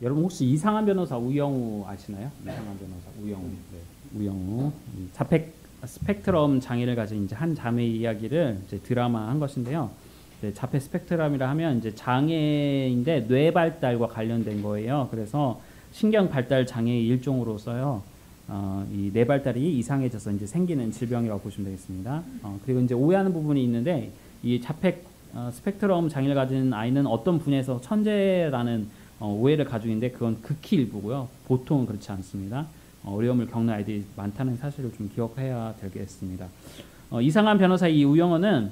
여러분 혹시 이상한 변호사 우영우 아시나요? 이상한 변호사 우영우. 네. 우영우. 자폐 스펙트럼 장애를 가진 이제 한 자매의 이야기를 이제 드라마한 것인데요. 이제 자폐 스펙트럼이라 하면 이제 장애인데 뇌 발달과 관련된 거예요. 그래서 신경 발달 장애의 일종으로서요. 이 뇌 발달이 이상해져서 이제 생기는 질병이라고 보시면 되겠습니다. 그리고 이제 오해하는 부분이 있는데 이 자폐 스펙트럼 장애를 가진 아이는 어떤 분야에서 천재라는 오해를 가지고 있는데 그건 극히 일부고요. 보통은 그렇지 않습니다. 어려움을 겪는 아이들이 많다는 사실을 좀 기억해야 되겠습니다. 이상한 변호사 이 우영우는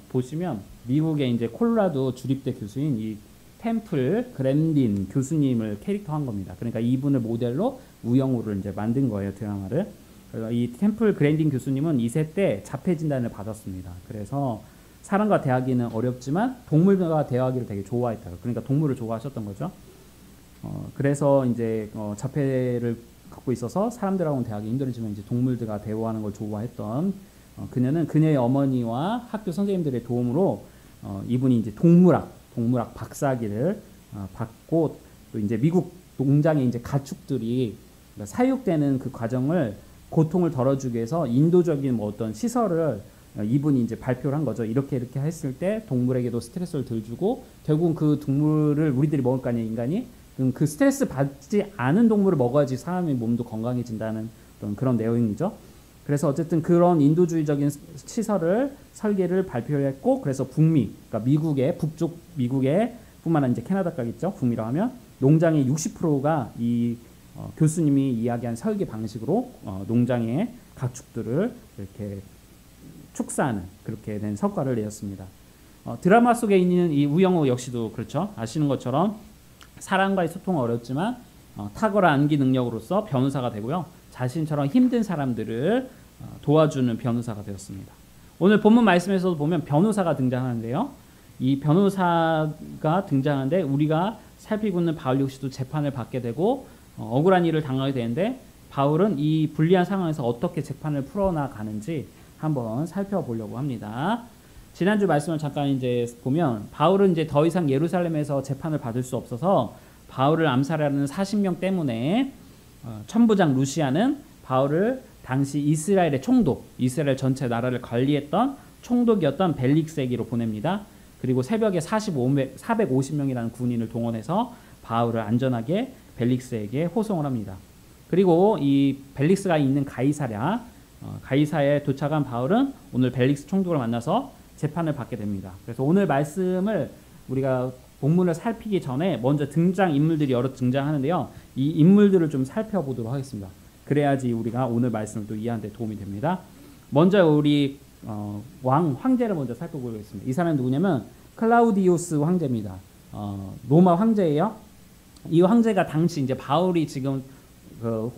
보시면 미국의 이제 콜로라도 주립대 교수인 이 템플 그랜딘 교수님을 캐릭터한 겁니다. 그러니까 이분을 모델로 우영우를 이제 만든 거예요, 드라마를. 그래서 이 템플 그랜딘 교수님은 2세 때 자폐 진단을 받았습니다. 그래서 사람과 대하기는 어렵지만 동물과 대화하기를 되게 좋아했다. 그러니까 동물을 좋아하셨던 거죠. 그래서 이제 자폐를 갖고 있어서 사람들하고는 대하기 힘들지만 이제 동물들과 대화하는 걸 좋아했던 그녀는 그녀의 어머니와 학교 선생님들의 도움으로 이분이 이제 동물학 박사학위를 받고 또 이제 미국 농장의 이제 가축들이 사육되는 그 과정을 고통을 덜어주기 위해서 인도적인 뭐 어떤 시설을 이분이 이제 발표를 한 거죠. 이렇게 했을 때 동물에게도 스트레스를 덜 주고 결국은 그 동물을 우리들이 먹을 거 아니에요, 인간이. 그 스트레스 받지 않은 동물을 먹어야지 사람의 몸도 건강해진다는 그런 내용이죠. 그래서 어쨌든 그런 인도주의적인 시설을 설계를 발표했고 그래서 북미, 그러니까 미국의 북쪽 미국의 뿐만 아니라 이제 캐나다까지 있죠. 북미라고 하면 농장의 60%가 이 교수님이 이야기한 설계 방식으로 농장의 가축들을 이렇게 축사하는 그렇게 된 성과를 내었습니다. 드라마 속에 있는 이 우영우 역시도 그렇죠. 아시는 것처럼 사람과의 소통은 어렵지만 탁월한 암기 능력으로서 변호사가 되고요. 자신처럼 힘든 사람들을 도와주는 변호사가 되었습니다. 오늘 본문 말씀에서도 보면 변호사가 등장하는데요. 이 변호사가 등장하는데 우리가 살피고 있는 바울 역시도 재판을 받게 되고 억울한 일을 당하게 되는데 바울은 이 불리한 상황에서 어떻게 재판을 풀어나가는지 한번 살펴보려고 합니다. 지난주 말씀을 잠깐 이제 보면 바울은 이제 더 이상 예루살렘에서 재판을 받을 수 없어서 바울을 암살하는 40명 때문에 천부장 루시아는 바울을 당시 이스라엘의 총독, 이스라엘 전체 나라를 관리했던 총독이었던 벨릭스에게로 보냅니다. 그리고 새벽에 450명이라는 군인을 동원해서 바울을 안전하게 벨릭스에게 호송을 합니다. 그리고 이 벨릭스가 있는 가이사야에 도착한 바울은 오늘 벨릭스 총독을 만나서 재판을 받게 됩니다. 그래서 오늘 말씀을 우리가 본문을 살피기 전에 먼저 등장인물들이 여러 등장하는데요. 이 인물들을 좀 살펴보도록 하겠습니다. 그래야지 우리가 오늘 말씀을 또 이해하는 데 도움이 됩니다. 먼저 우리 황제를 먼저 살펴보겠습니다. 이 사람은 누구냐면 클라우디우스 황제입니다. 로마 황제예요. 이 황제가 당시 이제 바울이 지금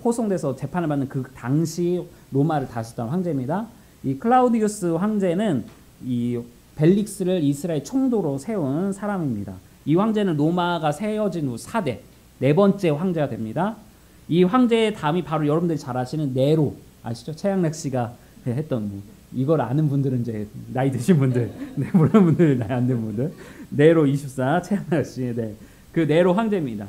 호송돼서 재판을 받는 그 당시 로마를 다스렸던 황제입니다. 이 클라우디우스 황제는 이 벨릭스를 이스라엘 총독으로 세운 사람입니다. 이 황제는 로마가 세워진 후 4대, 네 번째 황제가 됩니다. 이 황제의 다음이 바로 여러분들이 잘 아시는 네로, 아시죠? 최양락 씨가 했던 이걸 아는 분들은 이제 나이 드신 분들, 네, 모르는 분들, 나이 안 든 분들, 네로 24, 최양락 씨, 네, 그 네로 황제입니다.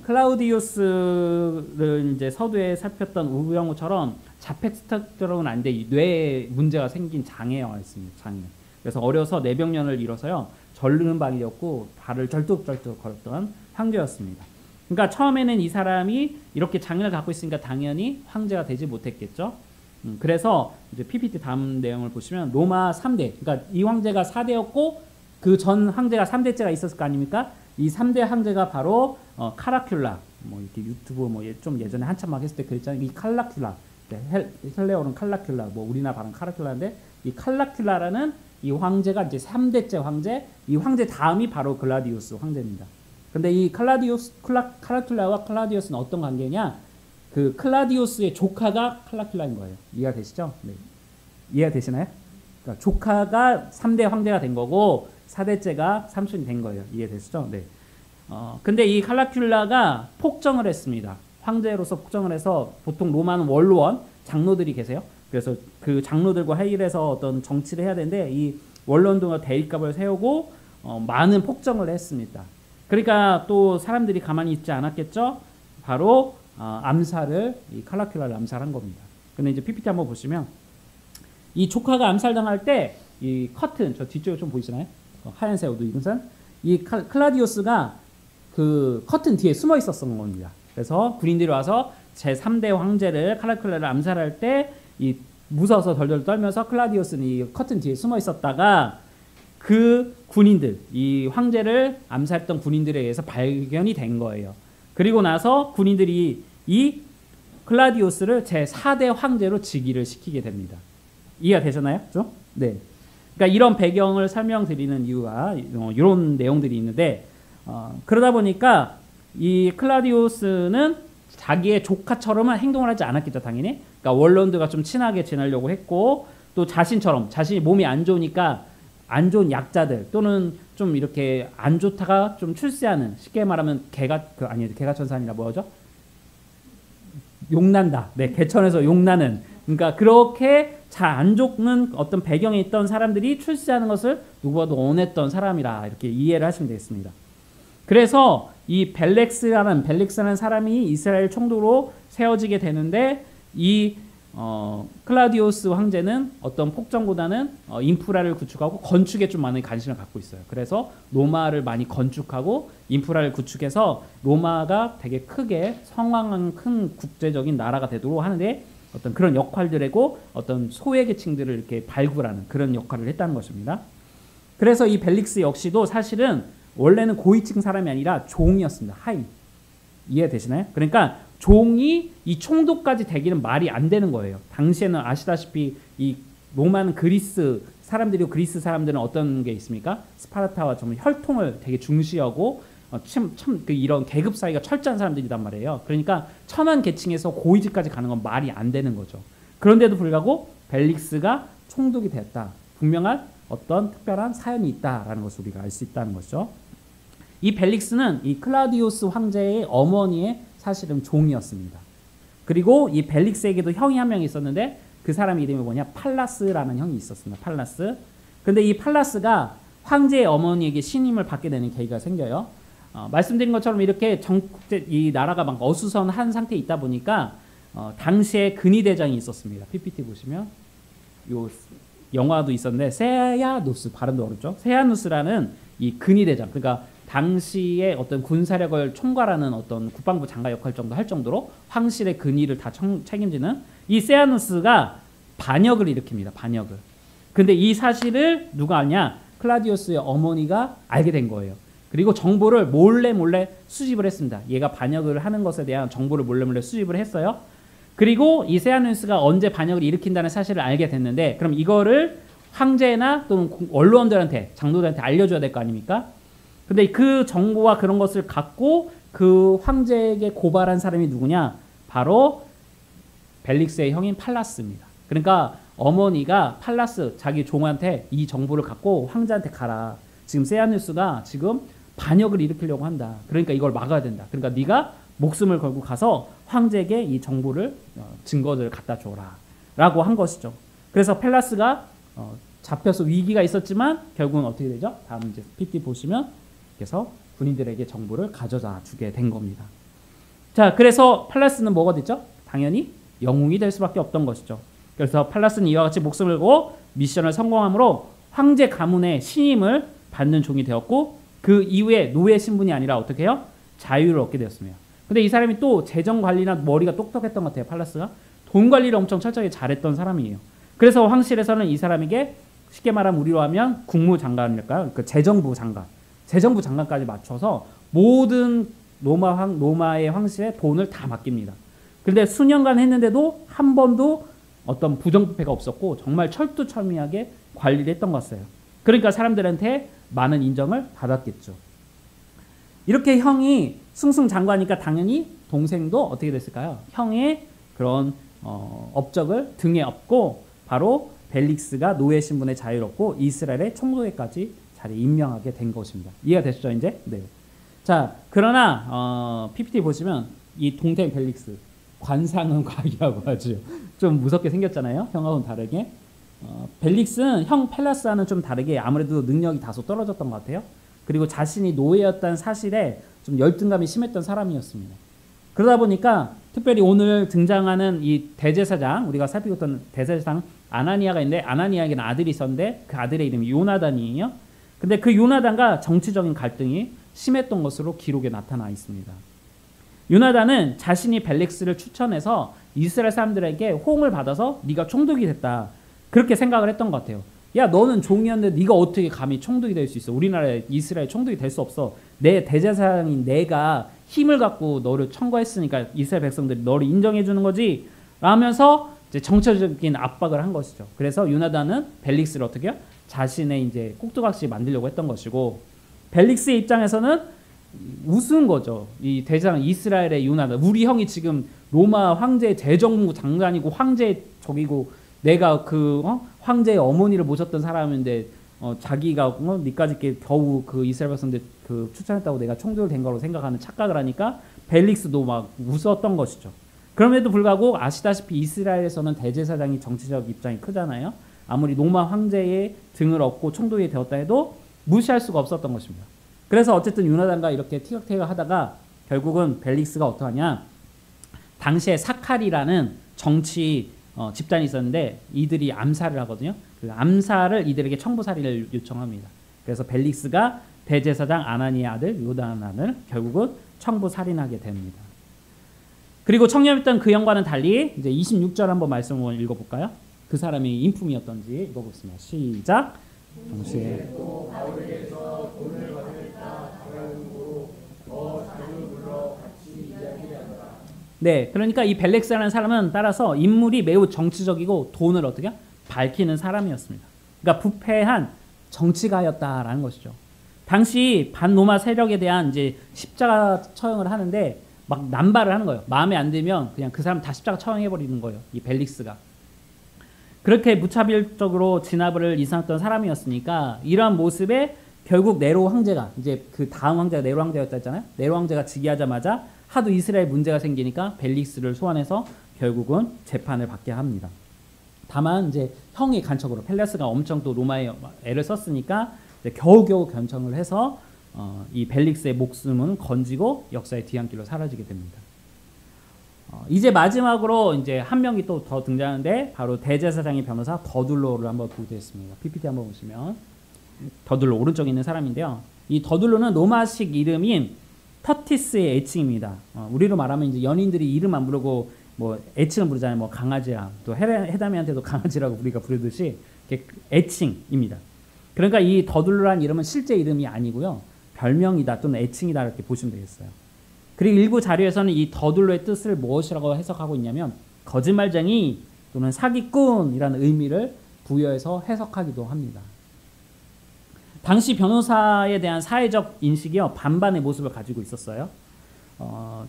클라우디우스를 이제 서두에 살폈던 우영우처럼 자폐 스펙트럼은 아닌데 뇌에 문제가 생긴 장애가 있습니다. 장애. 그래서 어려서 뇌병년을 잃어서요 절름발이었고 발을 절뚝절뚝 걸었던 황제였습니다. 그러니까 처음에는 이 사람이 이렇게 장애를 갖고 있으니까 당연히 황제가 되지 못했겠죠. 그래서 이제 PPT 다음 내용을 보시면 로마 3대, 그러니까 이 황제가 4대였고 그 전 황제가 3대째가 있었을 거 아닙니까? 이 3대 황제가 바로 카라큘라, 뭐 이렇게 유튜브 뭐 좀 예전에 한참 막 했을 때 그랬잖아요. 이 칼라큘라, 헬레어는 칼라큘라, 뭐 우리나라 발음 카라큘라인데 이 칼라큘라라는 이 황제가 이제 3대째 황제, 이 황제 다음이 바로 글라디우스 황제입니다. 근데 이 카라큘라와 클라디우스는 어떤 관계냐? 그 클라디우스의 조카가 칼라큘라인 거예요. 이해가 되시죠? 네. 이해가 되시나요? 그러니까 조카가 3대 황제가 된 거고 4대째가 삼촌이 된 거예요. 이해되시죠? 네. 근데 이 칼라큘라가 폭정을 했습니다. 황제로서 폭정을 해서 보통 로마는 원로원, 장로들이 계세요. 그래서 그 장로들과 회의를 해서 어떤 정치를 해야 되는데 이 원로원들과 대립각을 세우고 많은 폭정을 했습니다. 그러니까 또 사람들이 가만히 있지 않았겠죠? 바로 암살을 이 칼라큘라를 암살한 겁니다. 근데 이제 PPT 한번 보시면 이 조카가 암살당할 때 이 커튼 저 뒤쪽에 좀 보이시나요? 하얀색 옷 입은 사람 이 클라디우스가 그 커튼 뒤에 숨어 있었던 겁니다. 그래서 군인들이 와서 제3대 황제를 칼라큘라를 암살할 때 이 무서워서 덜덜 떨면서 클라디우스는 이 커튼 뒤에 숨어 있었다가 그 군인들, 이 황제를 암살했던 군인들에 의해서 발견이 된 거예요. 그리고 나서 군인들이 이 클라디우스를 제4대 황제로 즉위를 시키게 됩니다. 이해가 되셨나요? 좀? 네. 그러니까 이런 배경을 설명드리는 이유가 이런 내용들이 있는데 그러다 보니까 이 클라디우스는 자기의 조카처럼은 행동을 하지 않았겠죠, 당연히. 그러니까 원론들과 좀 친하게 지내려고 했고 또 자신처럼 자신이 몸이 안 좋으니까 안 좋은 약자들 또는 좀 이렇게 안 좋다가 좀 출세하는 쉽게 말하면 개가천사 아니라 뭐죠? 용난다. 네, 개천에서 용나는. 그러니까 그렇게 잘 안 좋는 어떤 배경에 있던 사람들이 출세하는 것을 누구보다도 원했던 사람이라 이렇게 이해를 하시면 되겠습니다. 그래서 이 벨릭스라는 사람이 이스라엘 총독으로 세워지게 되는데 이 클라디우스 황제는 어떤 폭정보다는 인프라를 구축하고 건축에 좀 많은 관심을 갖고 있어요. 그래서 로마를 많이 건축하고 인프라를 구축해서 로마가 되게 크게 성황한 큰 국제적인 나라가 되도록 하는데 어떤 그런 역할들이고 어떤 소외계층들을 이렇게 발굴하는 그런 역할을 했다는 것입니다. 그래서 이 벨릭스 역시도 사실은 원래는 고위층 사람이 아니라 종이었습니다. 하인. 이해되시나요? 그러니까 종이 이 총독까지 되기는 말이 안 되는 거예요. 당시에는 아시다시피 이 로마는 그리스 사람들이고 그리스 사람들은 어떤 게 있습니까? 스파르타와 정말 혈통을 되게 중시하고 이런 계급 사이가 철저한 사람들이란 말이에요. 그러니까 천한 계층에서 고위직까지 가는 건 말이 안 되는 거죠. 그런데도 불구하고 벨릭스가 총독이 되었다. 분명한 어떤 특별한 사연이 있다라는 것을 우리가 알 수 있다는 것이죠. 이 벨릭스는 이 클라디우스 황제의 어머니의 사실은 종이었습니다. 그리고 이 벨릭스에게도 형이 한 명 있었는데 그 사람 이름이 뭐냐? 팔라스라는 형이 있었습니다. 팔라스. 근데 이 팔라스가 황제의 어머니에게 신임을 받게 되는 계기가 생겨요. 말씀드린 것처럼 이렇게 이 나라가 막 어수선한 상태에 있다 보니까 당시에 근위대장이 있었습니다. PPT 보시면 요 영화도 있었는데 세야누스 발음도 어렵죠. 세야누스라는 이 근위대장 그러니까 당시에 어떤 군사력을 총괄하는 어떤 국방부 장관 역할 정도 할 정도로 황실의 근위를 다 책임지는 이 세야누스가 반역을 일으킵니다. 반역을. 근데 이 사실을 누가 아냐? 클라디우스의 어머니가 알게 된 거예요. 그리고 정보를 몰래 수집을 했습니다. 얘가 반역을 하는 것에 대한 정보를 몰래 수집을 했어요. 그리고 이 세야누스가 언제 반역을 일으킨다는 사실을 알게 됐는데 그럼 이거를 황제나 또는 언론들한테 장로들한테 알려줘야 될 거 아닙니까? 근데 그 정보와 그런 것을 갖고 그 황제에게 고발한 사람이 누구냐? 바로 벨릭스의 형인 팔라스입니다. 그러니까 어머니가 팔라스 자기 종한테 이 정보를 갖고 황제한테 가라. 지금 세야누스가 지금 반역을 일으키려고 한다. 그러니까 이걸 막아야 된다. 그러니까 네가 목숨을 걸고 가서 황제에게 이 정보를 증거를 갖다 줘라 라고 한 것이죠. 그래서 팔라스가 잡혀서 위기가 있었지만 결국은 어떻게 되죠? 다음 이제 PT 보시면 그래서 군인들에게 정보를 가져다 주게 된 겁니다. 자, 그래서 팔라스는 뭐가 됐죠? 당연히 영웅이 될 수밖에 없던 것이죠. 그래서 팔라스는 이와 같이 목숨을 걸고 미션을 성공함으로 황제 가문의 신임을 받는 종이 되었고 그 이후에 노예 신분이 아니라 어떻게 해요? 자유를 얻게 되었습니다. 근데 이 사람이 또 재정 관리나 머리가 똑똑했던 것 같아요. 팔라스가 돈 관리를 엄청 철저하게 잘했던 사람이에요. 그래서 황실에서는 이 사람에게 쉽게 말하면 우리로 하면 국무장관일까요? 그 재정부 장관까지 맞춰서 모든 로마의 황실에 돈을 다 맡깁니다. 그런데 수년간 했는데도 한 번도 어떤 부정부패가 없었고 정말 철두철미하게 관리를 했던 것 같아요. 그러니까 사람들한테 많은 인정을 받았겠죠. 이렇게 형이 승승장구하니까 당연히 동생도 어떻게 됐을까요? 형의 그런 업적을 등에 업고 바로 벨릭스가 노예 신분의 자유를 얻고 이스라엘의 총독에까지 자리에 임명하게 된 것입니다. 이해가 되시죠 이제? 네. 자, 그러나 PPT 보시면 이 동생 벨릭스 관상은 과기라고 하죠. 좀 무섭게 생겼잖아요. 형하고는 다르게. 벨릭스는 형 펠라스와는 좀 다르게 아무래도 능력이 다소 떨어졌던 것 같아요. 그리고 자신이 노예였다는 사실에 좀 열등감이 심했던 사람이었습니다. 그러다 보니까 특별히 오늘 등장하는 이 대제사장, 우리가 살피고 있던 대제사장 아나니아가 있는데, 아나니아에게는 아들이 있었는데 그 아들의 이름이 요나단이에요. 근데 그 요나단과 정치적인 갈등이 심했던 것으로 기록에 나타나 있습니다. 요나단은 자신이 벨릭스를 추천해서 이스라엘 사람들에게 호응을 받아서 네가 총독이 됐다, 그렇게 생각을 했던 것 같아요. 야, 너는 종이었는데 네가 어떻게 감히 총독이 될 수 있어? 우리나라에 이스라엘 총독이 될 수 없어. 내 대제사장인 내가 힘을 갖고 너를 청구했으니까 이스라엘 백성들이 너를 인정해 주는 거지 라면서 이제 정치적인 압박을 한 것이죠. 그래서 요나단은 벨릭스를 어떻게 해요? 자신의 이제 꼭두각시 만들려고 했던 것이고, 벨릭스의 입장에서는 우스운 거죠. 이 대제사장 이스라엘의 요나단, 우리 형이 지금 로마 황제의 재정부 장관이고 황제의 적이고, 내가 그 황제의 어머니를 모셨던 사람인데 자기가 니까지 게 겨우 그 이스라엘 백성들 그 추천했다고 내가 총독이 된 거로 생각하는 착각을 하니까 벨릭스도 막 웃었던 것이죠. 그럼에도 불구하고 아시다시피 이스라엘에서는 대제사장이 정치적 입장이 크잖아요. 아무리 로마 황제의 등을 얻고 총독이 되었다 해도 무시할 수가 없었던 것입니다. 그래서 어쨌든 요나단과 이렇게 티격태격 하다가 결국은 벨릭스가 어떠하냐, 당시에 사칼이라는 정치 집단이 있었는데 이들이 암살을 하거든요. 그 암살을 이들에게 청부살이를 요청합니다. 그래서 벨릭스가 대제사장 아나니의 아들 요나단을 결국은 청부살인하게 됩니다. 그리고 청렴했던 그 형과는 달리 이제 26절 한번 말씀을 읽어볼까요? 그 사람이 인품이었던지 읽어보겠습니다. 시작. 동시에 또 바울에게서 돈을 받을까 당하는고 더 자주 불러 같이 이야기하더라. 네, 그러니까 이 벨릭스라는 사람은 따라서 인물이 매우 정치적이고 돈을 어떻게 밝히는 사람이었습니다. 그러니까 부패한 정치가였다라는 것이죠. 당시 반로마 세력에 대한 이제 십자가 처형을 하는데 막 남발을 하는 거예요. 마음에 안 들면 그냥 그 사람 다 십자가 처형해 버리는 거예요. 이 벨릭스가. 그렇게 무차별적으로 진압을 이상했던 사람이었으니까 이러한 모습에 결국 네로 황제가, 이제 그 다음 황제가 네로 황제였다 했잖아요. 네로 황제가 즉위하자마자 하도 이스라엘 문제가 생기니까 벨릭스를 소환해서 결국은 재판을 받게 합니다. 다만 이제 형의 간척으로 펠레스가 엄청 또 로마에 애를 썼으니까 이제 겨우겨우 견청을 해서 이 벨릭스의 목숨은 건지고 역사의 뒤안길로 사라지게 됩니다. 이제 마지막으로 이제 한 명이 또 더 등장하는데 바로 대제사장의 변호사 더둘로를 한번 보겠습니다. PPT 한번 보시면 더둘로 오른쪽에 있는 사람인데요. 이 더둘로는 로마식 이름인 터티스의 애칭입니다. 우리로 말하면 이제 연인들이 이름 안 부르고 뭐 애칭을 부르잖아요. 뭐 강아지야, 또 해담이한테도 강아지라고 우리가 부르듯이 애칭입니다. 그러니까 이 더둘로란 이름은 실제 이름이 아니고요, 별명이다 또는 애칭이다 이렇게 보시면 되겠어요. 그리고 일부 자료에서는 이 더둘로의 뜻을 무엇이라고 해석하고 있냐면 거짓말쟁이 또는 사기꾼이라는 의미를 부여해서 해석하기도 합니다. 당시 변호사에 대한 사회적 인식이요, 반반의 모습을 가지고 있었어요.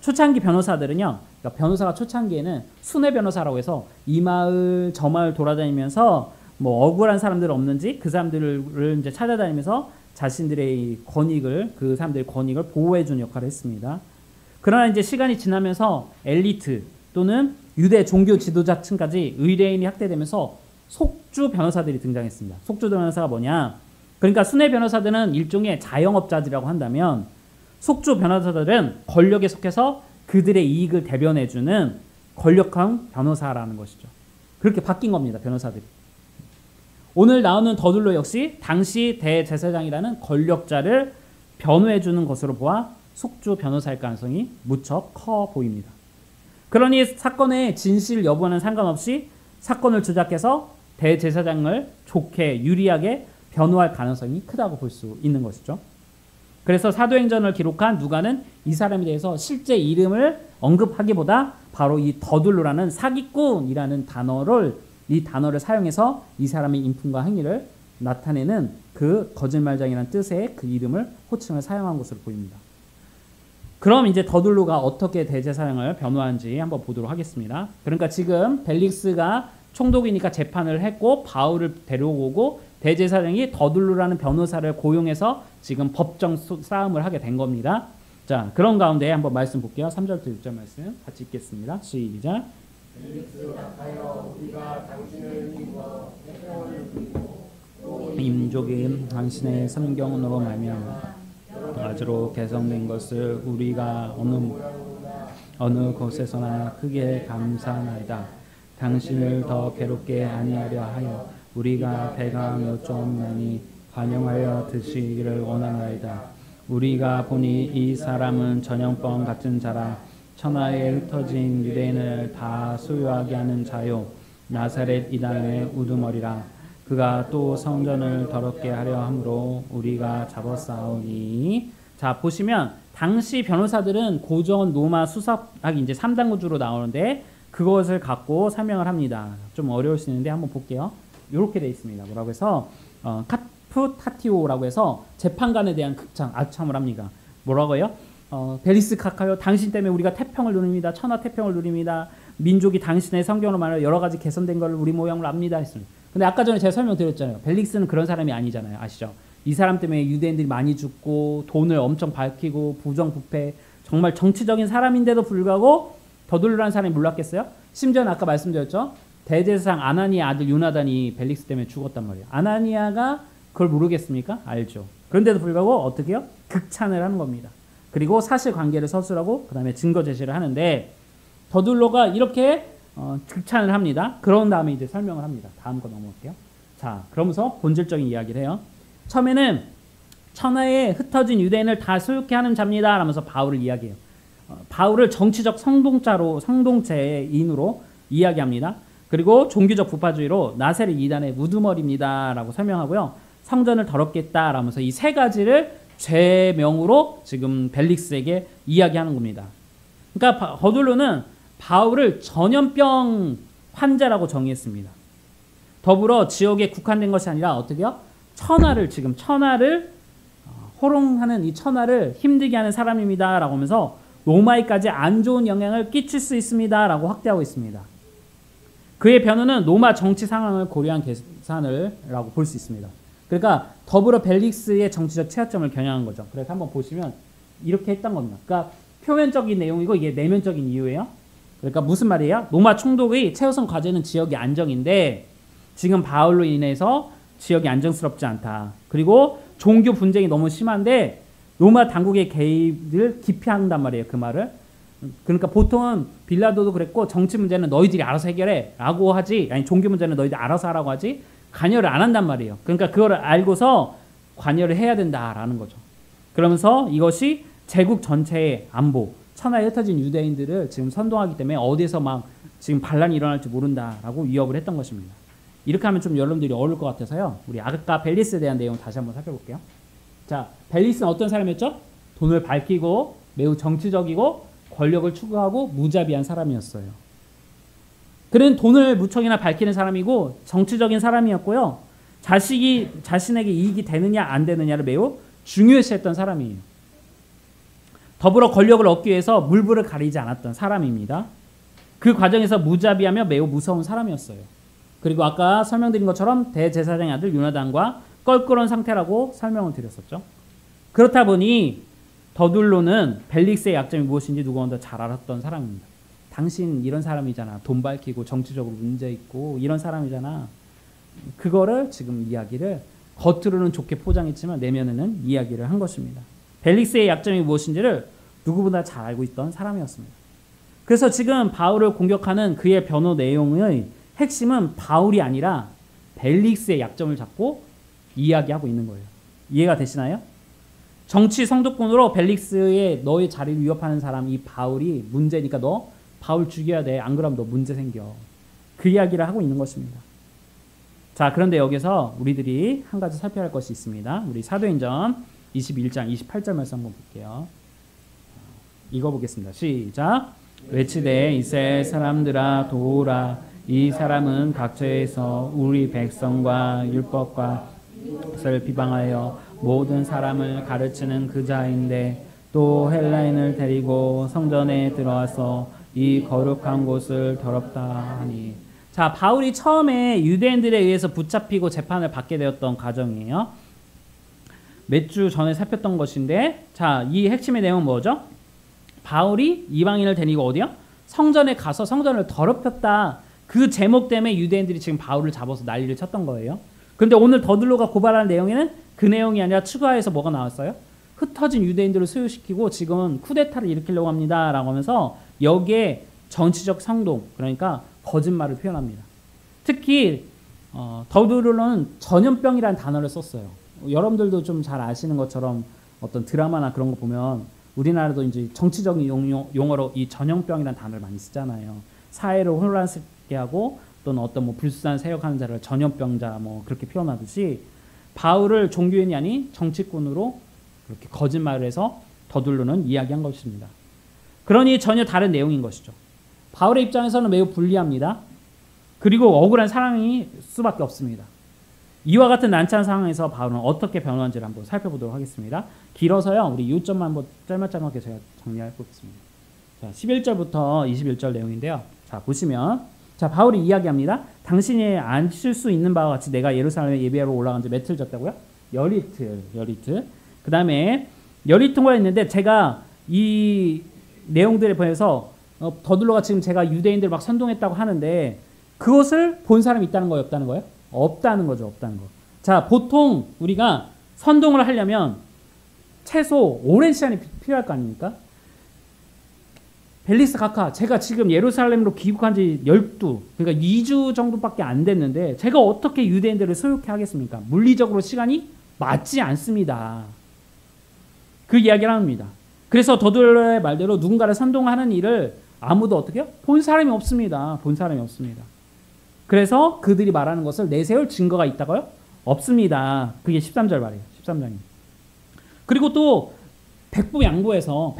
초창기 변호사들은요, 그러니까 변호사가 초창기에는 순회 변호사라고 해서 이 마을 저 마을 돌아다니면서 뭐 억울한 사람들 없는지 그 사람들을 이제 찾아다니면서 자신들의 권익을, 그 사람들의 권익을 보호해주는 역할을 했습니다. 그러나 이제 시간이 지나면서 엘리트 또는 유대 종교 지도자층까지 의뢰인이 확대되면서 속주 변호사들이 등장했습니다. 속주 변호사가 뭐냐? 그러니까 순회 변호사들은 일종의 자영업자들이라고 한다면 속주 변호사들은 권력에 속해서 그들의 이익을 대변해주는 권력형 변호사라는 것이죠. 그렇게 바뀐 겁니다, 변호사들이. 오늘 나오는 더둘로 역시 당시 대제사장이라는 권력자를 변호해주는 것으로 보아 속주 변호사일 가능성이 무척 커 보입니다. 그러니 사건의 진실 여부와는 상관없이 사건을 조작해서 대제사장을 좋게 유리하게 변호할 가능성이 크다고 볼 수 있는 것이죠. 그래서 사도행전을 기록한 누가는 이 사람에 대해서 실제 이름을 언급하기보다 바로 이 더둘로라는 사기꾼이라는 이 단어를 사용해서 이 사람의 인품과 행위를 나타내는 그 거짓말장이라는 뜻의 그 이름을 호칭을 사용한 것으로 보입니다. 그럼 이제 더둘로가 어떻게 대제사장을 변호하는지 한번 보도록 하겠습니다. 그러니까 지금 벨릭스가 총독이니까 재판을 했고 바울을 데려오고 대제사장이 더둘로라는 변호사를 고용해서 지금 법정 싸움을 하게 된 겁니다. 자, 그런 가운데 한번 말씀 볼게요. 3절부터 6절 말씀 같이 읽겠습니다. 시작. 벨릭스 닥하여 우리가 당신을 믿어 태평을 부리고 또 임족인 당신의 성경으로 말미암아 아주로 개성된 것을 우리가 어느 곳에서나 크게 감사하나이다. 당신을 더 괴롭게 아니하려 하여 우리가 배가 몇 좀 관용하여 드시기를 원하나이다. 우리가 보니 이 사람은 전염병 같은 자라. 천하에 흩어진 유대인을 다 소유하게 하는 자요, 나사렛 이방의 우두머리라. 그가 또 성전을 더럽게 하려 함으로 우리가 잡아싸우니. 자, 보시면 당시 변호사들은 고전 로마 수사학이 이제 3단 구조로 나오는데 그것을 갖고 설명을 합니다. 좀 어려울 수 있는데 한번 볼게요. 이렇게 돼 있습니다. 뭐라고 해서 카프타티오라고 해서 재판관에 대한 극찬, 아첨을 합니다. 뭐라고요? 벨리스 카카요, 당신 때문에 우리가 태평을 누립니다. 천하 태평을 누립니다. 민족이 당신의 성경으로 말하여 여러 가지 개선된 걸 우리 모양으로 압니다 했습니다. 근데 아까 전에 제가 설명드렸잖아요. 벨릭스는 그런 사람이 아니잖아요. 아시죠? 이 사람 때문에 유대인들이 많이 죽고 돈을 엄청 밝히고 부정부패, 정말 정치적인 사람인데도 불구하고 더둘러라는 사람이 몰랐겠어요? 심지어는 아까 말씀드렸죠? 대제사장 아나니아 아들 요나단이 벨릭스 때문에 죽었단 말이에요. 아나니아가 그걸 모르겠습니까? 알죠. 그런데도 불구하고 어떻게 해요? 극찬을 하는 겁니다. 그리고 사실관계를 서술하고 그 다음에 증거 제시를 하는데 더둘러가 이렇게 극찬을 합니다. 그런 다음에 이제 설명을 합니다. 다음 거 넘어갈게요. 자, 그러면서 본질적인 이야기를 해요. 처음에는 천하에 흩어진 유대인을 다 소유케 하는 자입니다 라면서 바울을 이야기해요. 바울을 정치적 성동체인으로 이야기합니다. 그리고 종교적 부파주의로 나세렛 이단의 우두머리입니다 라고 설명하고요. 성전을 더럽게 했다 라면서 이 세 가지를 죄명으로 지금 벨릭스에게 이야기하는 겁니다. 그러니까 더둘러는 바울을 전염병 환자라고 정의했습니다. 더불어 지역에 국한된 것이 아니라 어떻게요? 천하를 호롱하는 이 천하를 힘들게 하는 사람입니다 라고 하면서 로마에까지 안 좋은 영향을 끼칠 수 있습니다 라고 확대하고 있습니다. 그의 변호는 로마 정치 상황을 고려한 계산을 라고 볼 수 있습니다. 그러니까 더불어 벨릭스의 정치적 최하점을 겨냥한 거죠. 그래서 한번 보시면 이렇게 했던 겁니다. 그러니까 표면적인 내용이고 이게 내면적인 이유예요. 그러니까 무슨 말이에요? 로마 총독의 최우선 과제는 지역의 안정인데 지금 바울로 인해서 지역이 안정스럽지 않다. 그리고 종교 분쟁이 너무 심한데 로마 당국의 개입을 기피한단 말이에요. 그 말을. 그러니까 보통은 빌라도도 그랬고 정치 문제는 너희들이 알아서 해결해 라고 하지, 아니 종교 문제는 너희들이 알아서 하라고 하지 관여를 안 한단 말이에요. 그러니까 그걸 알고서 관여를 해야 된다라는 거죠. 그러면서 이것이 제국 전체의 안보, 천하에 흩어진 유대인들을 지금 선동하기 때문에 어디에서 막 지금 반란이 일어날지 모른다라고 위협을 했던 것입니다. 이렇게 하면 좀 여러분들이 어려울 것 같아서요. 우리 아까 벨리스에 대한 내용 다시 한번 살펴볼게요. 자, 벨리스는 어떤 사람이었죠? 돈을 밝히고 매우 정치적이고 권력을 추구하고 무자비한 사람이었어요. 그는 돈을 무척이나 밝히는 사람이고 정치적인 사람이었고요. 자신에게 이익이 되느냐 안 되느냐를 매우 중요시했던 사람이에요. 더불어 권력을 얻기 위해서 물불을 가리지 않았던 사람입니다. 그 과정에서 무자비하며 매우 무서운 사람이었어요. 그리고 아까 설명드린 것처럼 대제사장의 아들 요나단과 껄끄러운 상태라고 설명을 드렸었죠. 그렇다 보니 더둘로는 벨릭스의 약점이 무엇인지 누구보다 잘 알았던 사람입니다. 당신 이런 사람이잖아. 돈 밝히고 정치적으로 문제 있고 이런 사람이잖아. 그거를 지금 이야기를 겉으로는 좋게 포장했지만 내면에는 이야기를 한 것입니다. 벨릭스의 약점이 무엇인지를 누구보다 잘 알고 있던 사람이었습니다. 그래서 지금 바울을 공격하는 그의 변호 내용의 핵심은 바울이 아니라 벨릭스의 약점을 잡고 이야기하고 있는 거예요. 이해가 되시나요? 정치 성도권으로 벨릭스의 너의 자리를 위협하는 사람 이 바울이 문제니까 너 바울 죽여야 돼. 안 그러면 너 문제 생겨. 그 이야기를 하고 있는 것입니다. 자, 그런데 여기서 우리들이 한 가지 살펴야 할 것이 있습니다. 우리 사도행전 21장 28절 말씀 한번 볼게요. 읽어보겠습니다. 시작. 외치되 이스라엘 사람들아 도우라. 이 사람은 각처에서 우리 백성과 율법과 것을 비방하여 모든 사람을 가르치는 그 자인데 또 헬라인을 데리고 성전에 들어와서 이 거룩한 곳을 더럽다 하니. 자, 바울이 처음에 유대인들에 의해서 붙잡히고 재판을 받게 되었던 과정이에요. 몇 주 전에 살폈던 것인데, 자, 이 핵심의 내용은 뭐죠? 바울이 이방인을 데리고 어디요? 성전에 가서 성전을 더럽혔다. 그 제목 때문에 유대인들이 지금 바울을 잡아서 난리를 쳤던 거예요. 그런데 오늘 더둘로가 고발하는 내용에는 그 내용이 아니라 추가해서 뭐가 나왔어요? 흩어진 유대인들을 소유시키고 지금 쿠데타를 일으키려고 합니다 라고 하면서 여기에 정치적 성동, 그러니까 거짓말을 표현합니다. 특히 더두를러는 전염병이라는 단어를 썼어요. 여러분들도 좀 잘 아시는 것처럼 어떤 드라마나 그런 거 보면 우리나라도 이제 정치적인 용어로 이 전염병이라는 단어를 많이 쓰잖아요. 사회를 혼란스럽게 하고 또는 어떤 뭐 불순한 세력하는 자를 전염병자 뭐 그렇게 표현하듯이 바울을 종교인이 아닌 정치꾼으로 그렇게 거짓말을 해서 더둘러는 이야기한 것입니다. 그러니 전혀 다른 내용인 것이죠. 바울의 입장에서는 매우 불리합니다. 그리고 억울한 상황이 수밖에 없습니다. 이와 같은 난처한 상황에서 바울은 어떻게 변화한지를 한번 살펴보도록 하겠습니다. 길어서요. 우리 요점만 한번 짤막짤막하게 제가 정리해 보겠습니다. 자, 11절부터 21절 내용인데요. 자, 보시면 자, 바울이 이야기합니다. 당신이 아실 수 있는 바와 같이 내가 예루살렘에 예배하러 올라간 지 며칠 졌다고요? 열이틀. 그 다음에 열이틀가 있는데 제가 이 내용들에 보여서 더둘러가 지금 제가 유대인들 막 선동했다고 하는데 그것을 본 사람이 있다는 거예요? 없다는 거예요? 없다는 거죠. 없다는 거. 자, 보통 우리가 선동을 하려면 최소 오랜 시간이 필요할 거 아닙니까? 벨릭스 각하, 제가 지금 예루살렘으로 귀국한 지 12, 그러니까 2주 정도밖에 안 됐는데 제가 어떻게 유대인들을 소유케 하겠습니까? 물리적으로 시간이 맞지 않습니다. 그 이야기를 합니다. 그래서 더둘러의 말대로 누군가를 선동하는 일을 아무도 어떻게 해요? 본 사람이 없습니다. 본 사람이 없습니다. 그래서 그들이 말하는 것을 내세울 증거가 있다고요? 없습니다. 그게 13절 말이에요. 13장입니다. 그리고 또 백부양보에서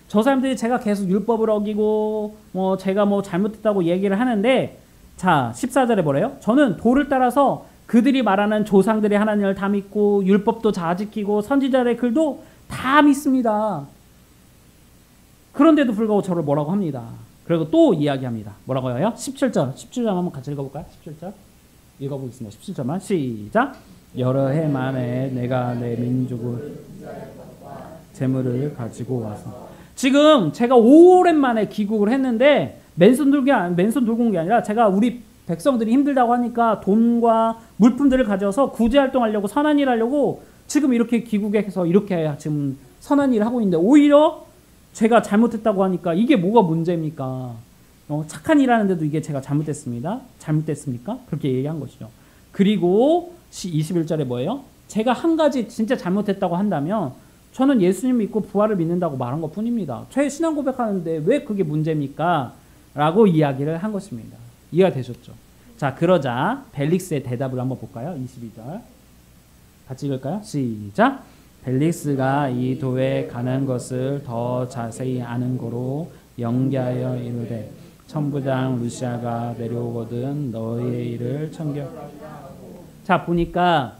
저 사람들이 제가 계속 율법을 어기고 뭐 제가 뭐 잘못했다고 얘기를 하는데 자 14절에 뭐래요? 저는 도를 따라서 그들이 말하는 조상들의 하나님을 다 믿고 율법도 다 지키고 선지자들의 글도 다 믿습니다. 그런데도 불구하고 저를 뭐라고 합니다. 그리고 또 이야기합니다. 뭐라고 해요? 17절 한번 같이 읽어볼까요? 17절 읽어보겠습니다. 17절만 시작. 여러 해 만에 내가 내 민족을 재물을 가지고 와서 지금 제가 오랜만에 귀국을 했는데 맨손 들고 온 게 아니라 제가 우리 백성들이 힘들다고 하니까 돈과 물품들을 가져서 구제활동하려고 선한 일 하려고 지금 이렇게 귀국해서 이렇게 지금 선한 일을 하고 있는데 오히려 제가 잘못했다고 하니까 이게 뭐가 문제입니까? 착한 일 하는데도 이게 제가 잘못됐습니까? 그렇게 얘기한 것이죠. 그리고 21절에 뭐예요? 제가 한 가지 진짜 잘못했다고 한다면 저는 예수님 믿고 부활을 믿는다고 말한 것 뿐입니다. 제 신앙 고백하는데 왜 그게 문제입니까? 라고 이야기를 한 것입니다. 이해가 되셨죠? 자, 그러자 벨릭스의 대답을 한번 볼까요? 22절 같이 읽을까요? 시작. 벨릭스가 이 도에 가는 것을 더 자세히 아는 거로 연기하여 이르되 천부장 루시아가 내려오거든 너희의 일을 청결. 자, 보니까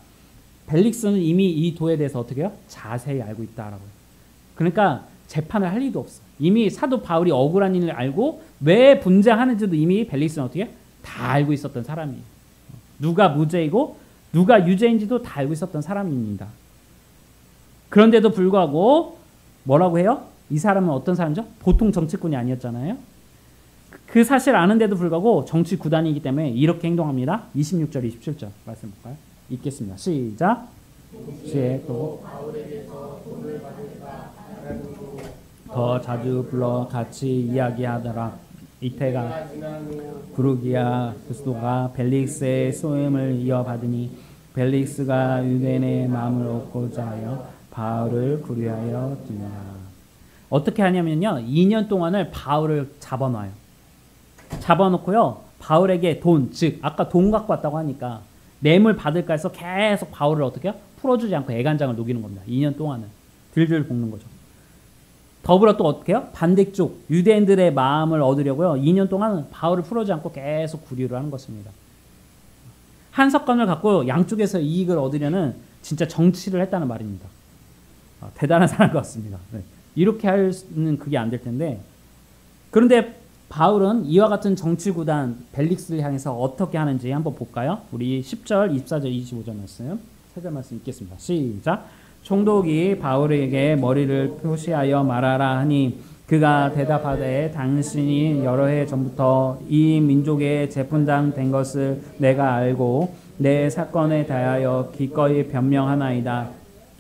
벨릭스는 이미 이 도에 대해서 어떻게 해요? 자세히 알고 있다라고요. 그러니까 재판을 할 일도 없어. 이미 사도 바울이 억울한 일을 알고 왜 분쟁하는지도 이미 벨릭스는 어떻게 해요? 다 알고 있었던 사람이에요. 누가 무죄이고 누가 유죄인지도 다 알고 있었던 사람입니다. 그런데도 불구하고 뭐라고 해요? 이 사람은 어떤 사람이죠? 보통 정치꾼이 아니었잖아요. 그 사실 아는데도 불구하고 정치 구단이기 때문에 이렇게 행동합니다. 26절, 27절 말씀 볼까요? 읽겠습니다. 시작. 또 더 자주 불러 같이 이야기하더라. 이태가 부르기아 구스도가 벨릭스의 소임을 이어받으니 벨릭스가 유대인의 마음을 얻고자 하여 바울을 구류하여 듭니다. 어떻게 하냐면요. 2년 동안을 바울을 잡아놔요. 잡아놓고요. 바울에게 돈, 즉 아까 돈 갖고 왔다고 하니까 뇌물 받을까 해서 계속 바울을 어떻게 해요? 풀어주지 않고 애간장을 녹이는 겁니다. 2년 동안은. 들들 볶는 거죠. 더불어 또 어떻게 해요? 반대쪽 유대인들의 마음을 얻으려고요. 2년 동안 바울을 풀어주지 않고 계속 구류를 하는 것입니다. 한 석관을 갖고 양쪽에서 이익을 얻으려는 진짜 정치를 했다는 말입니다. 대단한 사람 같습니다. 네. 이렇게 하는 그게 안 될 텐데 그런데 바울은 이와 같은 정치구단 벨릭스를 향해서 어떻게 하는지 한번 볼까요? 우리 10절, 24절, 25절 말씀 세 절 말씀 읽겠습니다. 시작. 총독이 바울에게 머리를 표시하여 말하라 하니 그가 대답하되 당신이 여러 해 전부터 이 민족의 재판장 된 것을 내가 알고 내 사건에 대하여 기꺼이 변명하나이다.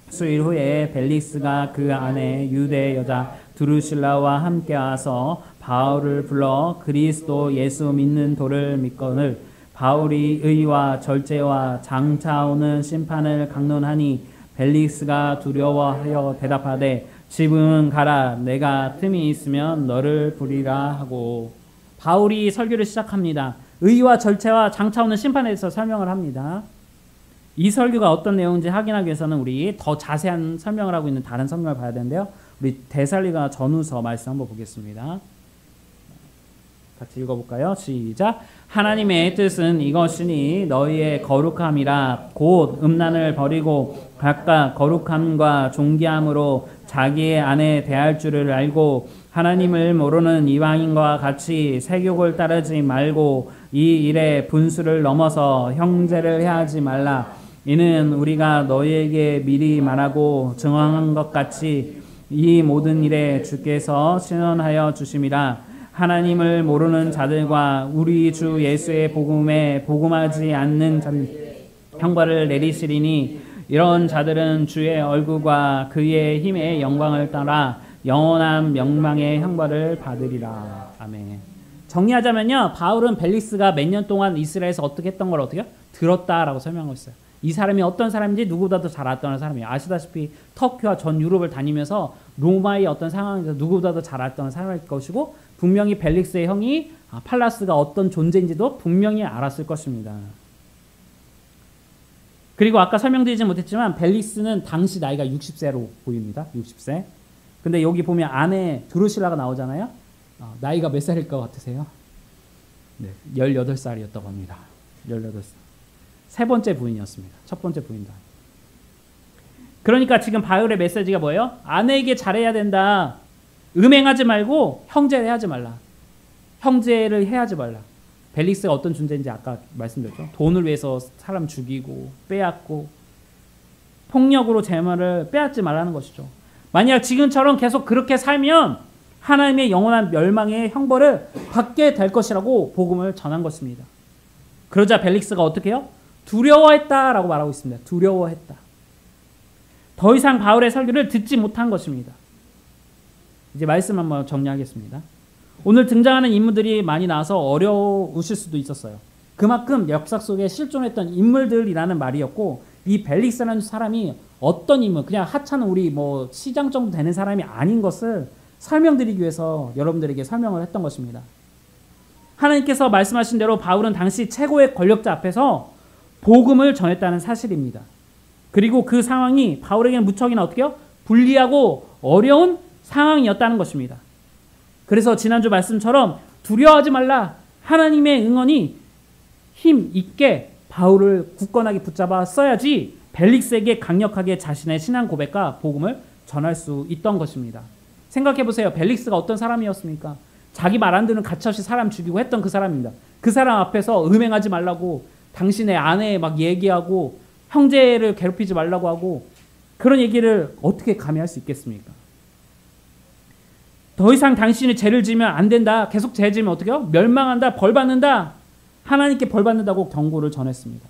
수일 후에 벨릭스가 그 아내 유대 여자 드루실라와 함께 와서 바울을 불러 그리스도 예수 믿는 도를 믿거늘 바울이 의와 절제와 장차 오는 심판을 강론하니 벨릭스가 두려워하여 대답하되 지금은 가라. 내가 틈이 있으면 너를 부리라 하고. 바울이 설교를 시작합니다. 의와 절제와 장차 오는 심판에 대해서 설명을 합니다. 이 설교가 어떤 내용인지 확인하기 위해서는 우리 더 자세한 설명을 하고 있는 다른 성경을 봐야 되는데요. 우리 데살로니가 전후서 말씀 한번 보겠습니다. 같이 읽어볼까요? 시작. 하나님의 뜻은 이것이니 너희의 거룩함이라 곧 음란을 버리고 각각 거룩함과 존귀함으로 자기의 아내 대할 줄을 알고 하나님을 모르는 이방인과 같이 세욕을 따르지 말고 이 일에 분수를 넘어서 형제를 해하지 말라. 이는 우리가 너희에게 미리 말하고 증언한 것 같이 이 모든 일에 주께서 신원하여 주심이라. 하나님을 모르는 자들과 우리 주 예수의 복음에 복음하지 않는 자들 형벌을 내리시리니 이런 자들은 주의 얼굴과 그의 힘의 영광을 따라 영원한 명망의 형벌을 받으리라. 아멘. 정리하자면요, 바울은 벨릭스가 몇 년 동안 이스라엘에서 어떻게 했던 걸 어떻게 들었다라고 설명하고 있어요. 이 사람이 어떤 사람인지 누구보다도 잘 알았던 사람이에요. 아시다시피 터키와 전 유럽을 다니면서 로마의 어떤 상황에서 누구보다도 잘 알았던 사람일 것이고, 분명히 벨릭스의 형이 팔라스가 어떤 존재인지도 분명히 알았을 것입니다. 그리고 아까 설명드리지 못했지만 벨릭스는 당시 나이가 60세로 보입니다. 60세. 근데 여기 보면 아내 드루실라가 나오잖아요. 나이가 몇 살일 것 같으세요? 네, 18살이었다고 합니다. 18살. 세 번째 부인이었습니다. 첫 번째 부인도. 그러니까 지금 바울의 메시지가 뭐예요? 아내에게 잘해야 된다. 음행하지 말고 형제를 해하지 말라. 형제를 해하지 말라. 벨릭스가 어떤 존재인지 아까 말씀드렸죠. 돈을 위해서 사람 죽이고 빼앗고 폭력으로 재물을 빼앗지 말라는 것이죠. 만약 지금처럼 계속 그렇게 살면 하나님의 영원한 멸망의 형벌을 받게 될 것이라고 복음을 전한 것입니다. 그러자 벨릭스가 어떻게 해요? 두려워했다라고 말하고 있습니다. 두려워했다. 더 이상 바울의 설교를 듣지 못한 것입니다. 이제 말씀 한번 정리하겠습니다. 오늘 등장하는 인물들이 많이 나와서 어려우실 수도 있었어요. 그만큼 역사 속에 실존했던 인물들이라는 말이었고, 이 벨릭스라는 사람이 어떤 인물, 그냥 하찮은 우리 뭐 시장 정도 되는 사람이 아닌 것을 설명드리기 위해서 여러분들에게 설명을 했던 것입니다. 하나님께서 말씀하신 대로 바울은 당시 최고의 권력자 앞에서 복음을 전했다는 사실입니다. 그리고 그 상황이 바울에게는 무척이나 어떻게요? 불리하고 어려운 상황이었다는 것입니다. 그래서 지난주 말씀처럼 두려워하지 말라. 하나님의 응언이 힘 있게 바울을 굳건하게 붙잡아 써야지 벨릭스에게 강력하게 자신의 신앙 고백과 복음을 전할 수 있던 것입니다. 생각해보세요. 벨릭스가 어떤 사람이었습니까? 자기 말 안 듣는 가차없이 사람 죽이고 했던 그 사람입니다. 그 사람 앞에서 음행하지 말라고, 당신의 아내 막 얘기하고 형제를 괴롭히지 말라고 하고, 그런 얘기를 어떻게 감히 할 수 있겠습니까? 더 이상 당신이 죄를 지으면 안 된다. 계속 죄 지으면 어떻게 해요? 멸망한다. 벌 받는다. 하나님께 벌 받는다고 경고를 전했습니다.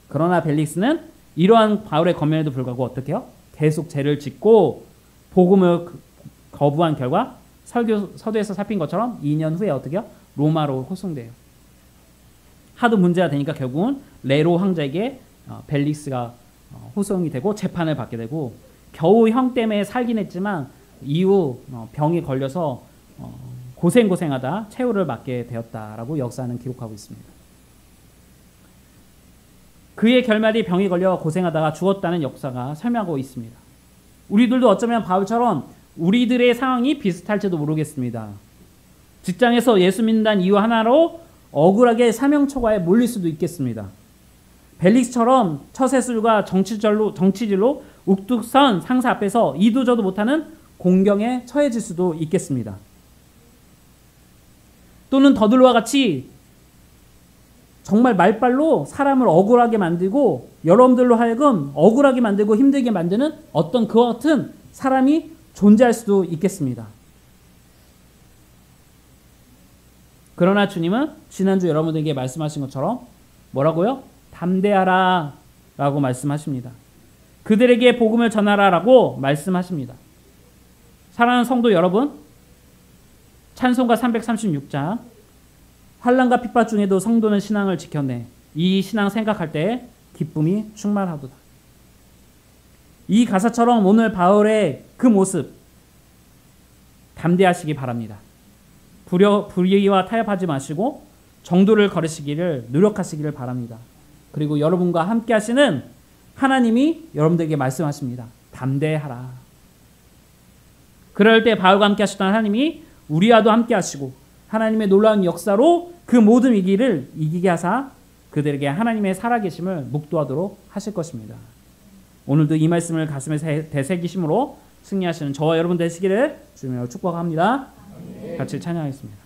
그러나 벨릭스는 이러한 바울의 권면에도 불구하고 어떻게 해요? 계속 죄를 짓고 복음을 거부한 결과 서두에서 살핀 것처럼 2년 후에 어떻게 해요? 로마로 호송돼요. 하도 문제가 되니까 결국은 네로 황제에게 벨릭스가 호송이 되고 재판을 받게 되고, 겨우 형 때문에 살긴 했지만 이후 병이 걸려서 고생하다 최후를 맞게 되었다라고 역사는 기록하고 있습니다. 그의 결말이 병이 걸려 고생하다가 죽었다는 역사가 설명하고 있습니다. 우리들도 어쩌면 바울처럼 우리들의 상황이 비슷할지도 모르겠습니다. 직장에서 예수 믿는다는 이유 하나로 억울하게 사명초가에 몰릴 수도 있겠습니다. 벨릭스처럼 처세술과 정치질로 욱뚝선 상사 앞에서 이도저도 못하는 공경에 처해질 수도 있겠습니다. 또는 더들과 같이 정말 말빨로 사람을 억울하게 만들고 여러분들로 하여금 억울하게 만들고 힘들게 만드는 어떤 그와 같은 사람이 존재할 수도 있겠습니다. 그러나 주님은 지난주 여러분들에게 말씀하신 것처럼 뭐라고요? 담대하라 라고 말씀하십니다. 그들에게 복음을 전하라라고 말씀하십니다. 사랑하는 성도 여러분, 찬송가 336장 환난과 핍박 중에도 성도는 신앙을 지켰네. 이 신앙 생각할 때 기쁨이 충만하도다. 이 가사처럼 오늘 바울의 그 모습 담대하시기 바랍니다. 불의와 타협하지 마시고 정도를 걸으시기를 노력하시기를 바랍니다. 그리고 여러분과 함께 하시는 하나님이 여러분들에게 말씀하십니다. 담대하라. 그럴 때 바울과 함께 하셨던 하나님이 우리와도 함께 하시고 하나님의 놀라운 역사로 그 모든 위기를 이기게 하사 그들에게 하나님의 살아계심을 묵도하도록 하실 것입니다. 오늘도 이 말씀을 가슴에 되새기심으로 승리하시는 저와 여러분 되시기를 주님으로 축복합니다. 같이 찬양하겠습니다.